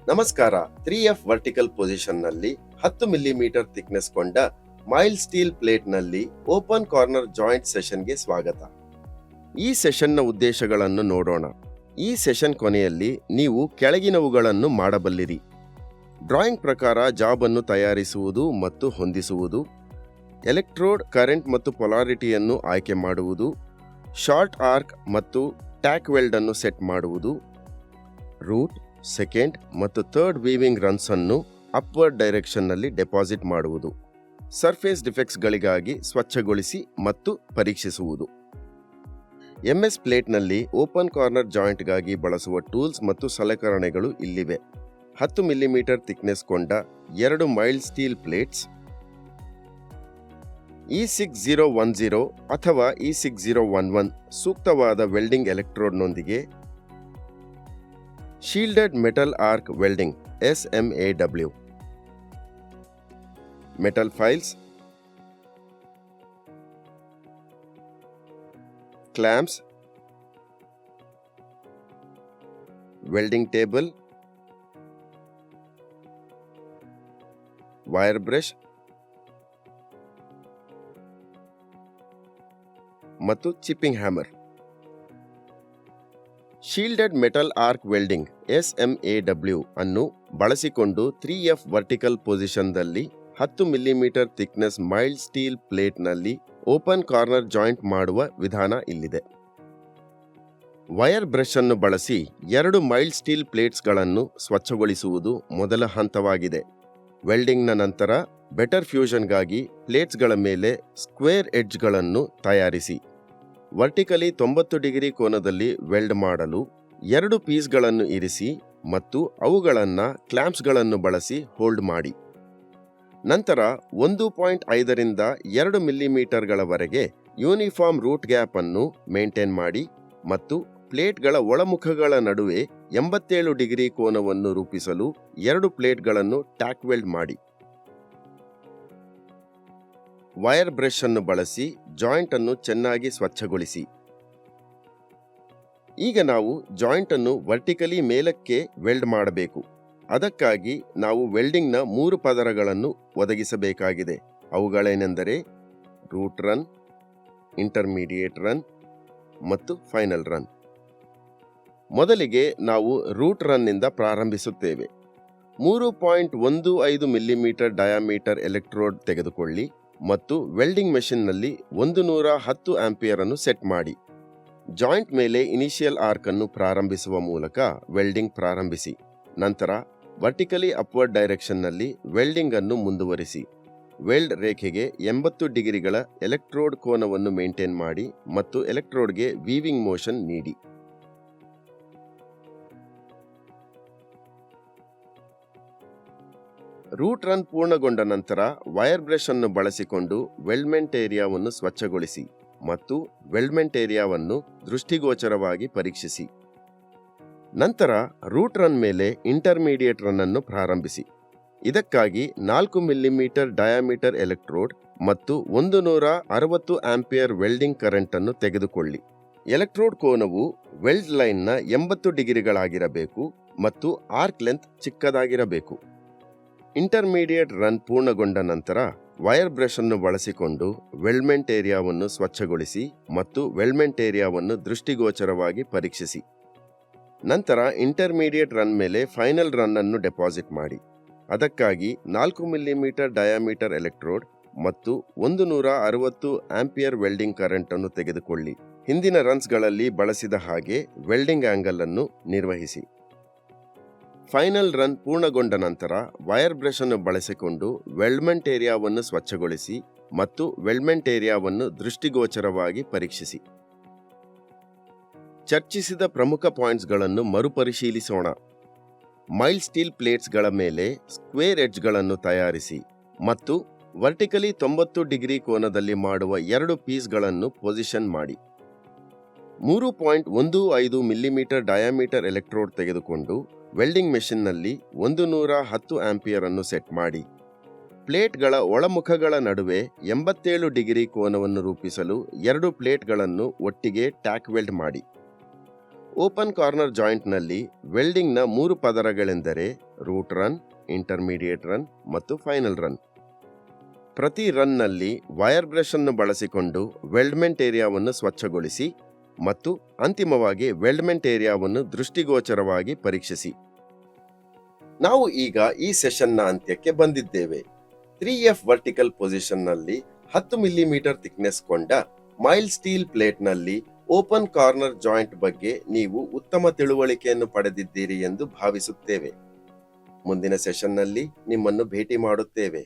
ನಮಸ್ಕಾರ. 3F vertical position ನಲ್ಲಿ 10 millimetre thickness ಕೊಂಡ ಮೈಲ್ಡ್ ಸ್ಟೀಲ್ ಪ್ಲೇಟ್ ನಲ್ಲಿ ಓಪನ್ ಕಾರ್ನರ್ ಜಾಯಿಂಟ್ ಸೆಷನ್ಗೆ ಸ್ವಾಗತ. ಈ ಸೆಷನ್ನ ಉದ್ದೇಶಗಳನ್ನು ನೋಡೋಣ. ಈ ಸೆಷನ್ ಕೊನೆಯಲ್ಲಿ ನೀವು ಕೆಳಗಿನವುಗಳನ್ನು ಮಾಡಬಲ್ಲಿರಿ: ಡ್ರಾಯಿಂಗ್ ಪ್ರಕಾರ ಜಾಬ್ ಅನ್ನು ತಯಾರಿಸುವುದು ಮತ್ತು ಹೊಂದಿಸುವುದು, ಎಲೆಕ್ಟ್ರೋಡ್ ಕರೆಂಟ್ ಮತ್ತು ಪೊಲಾರಿಟಿಯನ್ನು ಆಯ್ಕೆ ಮಾಡುವುದು, ಶಾರ್ಟ್ ಆರ್ಕ್ ಮತ್ತು ಟ್ಯಾಕ್ ವೆಲ್ಡ್ ಅನ್ನು ಸೆಟ್ ಮಾಡುವುದು, ರೂಟ್, ಸೆಕೆಂಡ್ ಮತ್ತು ಥರ್ಡ್ ವೀವಿಂಗ್ ರನ್ಸ್ ಅನ್ನು ಅಪ್ವರ್ಡ್ ಡೈರೆಕ್ಷನ್ ನಲ್ಲಿ ಡೆಪಾಸಿಟ್ ಮಾಡುವುದು, ಸರ್ಫೇಸ್ ಡಿಫೆಕ್ಟ್ಸ್ಗಳಿಗಾಗಿ ಸ್ವಚ್ಛಗೊಳಿಸಿ ಮತ್ತು ಪರೀಕ್ಷಿಸುವುದು. MS ಪ್ಲೇಟ್ನಲ್ಲಿ ಓಪನ್ ಕಾರ್ನರ್ ಜಾಯಿಂಟ್ಗಾಗಿ ಬಳಸುವ ಟೂಲ್ಸ್ ಮತ್ತು ಸಲಕರಣೆಗಳು ಇಲ್ಲಿವೆ: 10 ಮಿಲಿಮೀಟರ್ ಥಿಕ್ನೆಸ್ ಕೊಂಡ 2 ಮೈಲ್ಡ್ ಸ್ಟೀಲ್ ಪ್ಲೇಟ್ಸ್, E6010 ಅಥವಾ E6011 ಸೂಕ್ತವಾದ ವೆಲ್ಡಿಂಗ್ ಎಲೆಕ್ಟ್ರೋಡ್ನೊಂದಿಗೆ, shielded metal arc welding SMAW, metal files, clamps, welding table, wire brush ಮತ್ತು chipping hammer. Shielded metal arc welding SMAW ಅನ್ನು ಬಳಸಿಕೊಂಡು 3F ವರ್ಟಿಕಲ್ ಪೊಸಿಷನ್ದಲ್ಲಿ 10 ಮಿಲಿಮೀಟರ್ ಥಿಕ್ನೆಸ್ ಮೈಲ್ಡ್ ಸ್ಟೀಲ್ ಪ್ಲೇಟ್ನಲ್ಲಿ open corner joint ಮಾಡುವ ವಿಧಾನ ಇಲ್ಲಿದೆ. ವೈರ್ ಬ್ರಷ್ ಅನ್ನು ಬಳಸಿ 2 ಮೈಲ್ಡ್ ಸ್ಟೀಲ್ ಪ್ಲೇಟ್ಸ್ಗಳನ್ನು ಸ್ವಚ್ಛಗೊಳಿಸುವುದು ಮೊದಲ ಹಂತವಾಗಿದೆ. ವೆಲ್ಡಿಂಗ್ನ ನಂತರ ಬೆಟರ್ ಫ್ಯೂಷನ್ಗಾಗಿ ಪ್ಲೇಟ್ಸ್ಗಳ ಮೇಲೆ ಸ್ಕ್ವೇರ್ ಎಡ್ಜ್ಗಳನ್ನು ತಯಾರಿಸಿ. ವರ್ಟಿಕಲಿ 90 ಡಿಗ್ರಿ ಕೋನದಲ್ಲಿ ವೆಲ್ಡ್ ಮಾಡಲು 2 ಪೀಸ್ಗಳನ್ನು ಇರಿಸಿ ಮತ್ತು ಅವುಗಳನ್ನು ಕ್ಲ್ಯಾಂಪ್ಸ್ಗಳನ್ನು ಬಳಸಿ ಹೋಲ್ಡ್ ಮಾಡಿ. ನಂತರ 1.5 ರಿಂದ 2 ಮಿಲಿಮೀಟರ್ಗಳವರೆಗೆ ಯೂನಿಫಾರ್ಮ್ ರೂಟ್ ಗ್ಯಾಪ್ ಅನ್ನು ಮೇಂಟೈನ್ ಮಾಡಿ ಮತ್ತು ಪ್ಲೇಟ್ಗಳ ಒಳಮುಖಗಳ ನಡುವೆ 87 ಡಿಗ್ರಿ ಕೋನವನ್ನು ರೂಪಿಸಲು 2 ಪ್ಲೇಟ್ಗಳನ್ನು ಟ್ಯಾಕ್ ವೆಲ್ಡ್ ಮಾಡಿ. ವೈರ್ ಬ್ರಷ್ ಅನ್ನು ಬಳಸಿ ಜಾಯಿಂಟ್ ಅನ್ನು ಚೆನ್ನಾಗಿ ಸ್ವಚ್ಛಗೊಳಿಸಿ. ಈಗ ನಾವು ಜಾಯಿಂಟ್ ಅನ್ನು ವರ್ಟಿಕಲಿ ಮೇಲಕ್ಕೆ ವೆಲ್ಡ್ ಮಾಡಬೇಕು. ಅದಕ್ಕಾಗಿ ನಾವು ವೆಲ್ಡಿಂಗ್ನ 3 ಪದರಗಳನ್ನು ಒದಗಿಸಬೇಕಾಗಿದೆ. ಅವುಗಳೇನೆಂದರೆ ರೂಟ್ ರನ್, ಇಂಟರ್ಮೀಡಿಯೇಟ್ ರನ್ ಮತ್ತು ಫೈನಲ್ ರನ್. ಮೊದಲಿಗೆ ನಾವು ರೂಟ್ ರನ್ನಿಂದ ಪ್ರಾರಂಭಿಸುತ್ತೇವೆ. 3.15 ಮಿಲಿಮೀಟರ್ ಡಯಾಮೀಟರ್ ಎಲೆಕ್ಟ್ರೋಡ್ ತೆಗೆದುಕೊಳ್ಳಿ ಮತ್ತು ವೆಲ್ಡಿಂಗ್ ಮೆಷಿನ್ನಲ್ಲಿ 110 ಆಂಪಿಯರ್ ಅನ್ನು ಸೆಟ್ ಮಾಡಿ. ಜಾಯಿಂಟ್ ಮೇಲೆ ಇನಿಷಿಯಲ್ ಆರ್ಕ್ ಅನ್ನು ಪ್ರಾರಂಭಿಸುವ ಮೂಲಕ ವೆಲ್ಡಿಂಗ್ ಪ್ರಾರಂಭಿಸಿ. ನಂತರ ವರ್ಟಿಕಲಿ ಅಪ್ವರ್ಡ್ ಡೈರೆಕ್ಷನ್ನಲ್ಲಿ ವೆಲ್ಡಿಂಗ್ ಅನ್ನು ಮುಂದುವರಿಸಿ. ವೆಲ್ಡ್ ರೇಖೆಗೆ 80 ಡಿಗ್ರಿಗಳ ಎಲೆಕ್ಟ್ರೋಡ್ ಕೋನವನ್ನು ಮೇಂಟೈನ್ ಮಾಡಿ ಮತ್ತು ಎಲೆಕ್ಟ್ರೋಡ್ಗೆ ವೀವಿಂಗ್ ಮೋಷನ್ ನೀಡಿ. ರೂಟ್ ರನ್ ಪೂರ್ಣಗೊಂಡ ನಂತರ ವೈರ್ ಬ್ರಷ್ ಅನ್ನು ಬಳಸಿಕೊಂಡು ವೆಲ್ಡ್ಮೆಂಟ್ ಏರಿಯಾವನ್ನು ಸ್ವಚ್ಛಗೊಳಿಸಿ ಮತ್ತು ವೆಲ್ಡ್ಮೆಂಟ್ ಏರಿಯಾವನ್ನು ದೃಷ್ಟಿಗೋಚರವಾಗಿ ಪರೀಕ್ಷಿಸಿ. ನಂತರ ರೂಟ್ ರನ್ ಮೇಲೆ ಇಂಟರ್ಮೀಡಿಯೇಟ್ ರನ್ ಅನ್ನು ಪ್ರಾರಂಭಿಸಿ. ಇದಕ್ಕಾಗಿ 4 ಮಿಲಿಮೀಟರ್ ಡಯಾಮೀಟರ್ ಎಲೆಕ್ಟ್ರೋಡ್ ಮತ್ತು 160 ಆಂಪಿಯರ್ ವೆಲ್ಡಿಂಗ್ ಕರೆಂಟ್ ಅನ್ನು ತೆಗೆದುಕೊಳ್ಳಿ. ಎಲೆಕ್ಟ್ರೋಡ್ ಕೋನವು ವೆಲ್ಡ್ ಲೈನ್ನ 80 ಡಿಗ್ರಿಗಳಾಗಿರಬೇಕು ಮತ್ತು ಆರ್ಕ್ ಲೆಂತ್ ಚಿಕ್ಕದಾಗಿರಬೇಕು. ಇಂಟರ್ಮೀಡಿಯೇಟ್ ರನ್ ಪೂರ್ಣಗೊಂಡ ನಂತರ ವೈರ್ ಬ್ರಷ್ ಅನ್ನು ಬಳಸಿಕೊಂಡು ವೆಲ್ಡ್ಮೆಂಟ್ ಏರಿಯಾವನ್ನು ಸ್ವಚ್ಛಗೊಳಿಸಿ ಮತ್ತು ವೆಲ್ಡ್ಮೆಂಟ್ ಏರಿಯಾವನ್ನು ದೃಷ್ಟಿಗೋಚರವಾಗಿ ಪರೀಕ್ಷಿಸಿ. ನಂತರ ಇಂಟರ್ಮೀಡಿಯೇಟ್ ರನ್ ಮೇಲೆ ಫೈನಲ್ ರನ್ ಅನ್ನು ಡೆಪಾಸಿಟ್ ಮಾಡಿ. ಅದಕ್ಕಾಗಿ 4 ಮಿಲಿಮೀಟರ್ ಡಯಾಮೀಟರ್ ಎಲೆಕ್ಟ್ರೋಡ್ ಮತ್ತು 160 ಆಂಪಿಯರ್ ವೆಲ್ಡಿಂಗ್ ಕರೆಂಟ್ ಅನ್ನು ತೆಗೆದುಕೊಳ್ಳಿ. ಹಿಂದಿನ ರನ್ಸ್ಗಳಲ್ಲಿ ಬಳಸಿದ ಹಾಗೆ ವೆಲ್ಡಿಂಗ್ ಆಂಗಲ್ ಅನ್ನು ನಿರ್ವಹಿಸಿ. ಫೈನಲ್ ರನ್ ಪೂರ್ಣಗೊಂಡ ನಂತರ ವೈರ್ ಬ್ರಷ್ ಅನ್ನು ಬಳಸಿಕೊಂಡು ವೆಲ್ಡ್ಮೆಂಟ್ ಏರಿಯಾವನ್ನು ಸ್ವಚ್ಛಗೊಳಿಸಿ ಮತ್ತು ವೆಲ್ಡ್ಮೆಂಟ್ ಏರಿಯಾವನ್ನು ದೃಷ್ಟಿಗೋಚರವಾಗಿ ಪರೀಕ್ಷಿಸಿ. ಚರ್ಚಿಸಿದ ಪ್ರಮುಖ ಪಾಯಿಂಟ್ಸ್ಗಳನ್ನು ಮರುಪರಿಶೀಲಿಸೋಣ. ಮೈಲ್ಡ್ ಸ್ಟೀಲ್ ಪ್ಲೇಟ್ಸ್ಗಳ ಮೇಲೆ ಸ್ಕ್ವೇರ್ ಎಡ್ಜ್ಗಳನ್ನು ತಯಾರಿಸಿ ಮತ್ತು ವರ್ಟಿಕಲಿ 90 ಡಿಗ್ರಿ ಕೋನದಲ್ಲಿ ಮಾಡುವ 2 ಪೀಸ್ಗಳನ್ನು ಪೊಸಿಷನ್ ಮಾಡಿ. 3.15 ಮಿಲಿಮೀಟರ್ ಡಯಾಮೀಟರ್ ಎಲೆಕ್ಟ್ರೋಡ್ ತೆಗೆದುಕೊಂಡು ವೆಲ್ಡಿಂಗ್ ಮೆಷಿನ್ನಲ್ಲಿ 110 ಆಂಪಿಯರ್ ಅನ್ನು ಸೆಟ್ ಮಾಡಿ. ಪ್ಲೇಟ್ಗಳ ಒಳಮುಖಗಳ ನಡುವೆ 87 ಡಿಗ್ರಿ ಕೋನವನ್ನು ರೂಪಿಸಲು 2 ಪ್ಲೇಟ್ಗಳನ್ನು ಒಟ್ಟಿಗೆ ಟ್ಯಾಕ್ ವೆಲ್ಡ್ ಮಾಡಿ. ಓಪನ್ ಕಾರ್ನರ್ ಜಾಯಿಂಟ್ನಲ್ಲಿ ವೆಲ್ಡಿಂಗ್ನ 3 ಪದರಗಳೆಂದರೆ ರೂಟ್ ರನ್, ಇಂಟರ್ಮೀಡಿಯೇಟ್ ರನ್ ಮತ್ತು ಫೈನಲ್ ರನ್. ಪ್ರತಿ ರನ್ನಲ್ಲಿ ವೈರ್ ಬ್ರಷ್ ಅನ್ನು ಬಳಸಿಕೊಂಡು ವೆಲ್ಡ್ಮೆಂಟ್ ಏರಿಯಾವನ್ನು ಸ್ವಚ್ಛಗೊಳಿಸಿ ಮತ್ತು ಅಂತಿಮವಾಗಿ ವೆಲ್ಡ್ಮೆಂಟ್ ಏರಿಯಾವನ್ನು ದೃಷ್ಟಿಗೋಚರವಾಗಿ ಪರೀಕ್ಷಿಸಿ. ನಾವು ಈಗ ಈ ಸೆಷನ್ನ ಅಂತ್ಯಕ್ಕೆ ಬಂದಿದ್ದೇವೆ. 3F ವರ್ಟಿಕಲ್ ಪೊಸಿಷನ್ನಲ್ಲಿ 10 ಮಿಲಿಮೀಟರ್ ಥಿಕ್ನೆಸ್ ಕೊಂಡ ಮೈಲ್ಡ್ ಸ್ಟೀಲ್ ಪ್ಲೇಟ್ನಲ್ಲಿ ಓಪನ್ ಕಾರ್ನರ್ ಜಾಯಿಂಟ್ ಬಗ್ಗೆ ನೀವು ಉತ್ತಮ ತಿಳುವಳಿಕೆಯನ್ನು ಪಡೆದಿದ್ದೀರಿ ಎಂದು ಭಾವಿಸುತ್ತೇವೆ. ಮುಂದಿನ ಸೆಷನ್ನಲ್ಲಿ ನಿಮ್ಮನ್ನು ಭೇಟಿ ಮಾಡುತ್ತೇವೆ.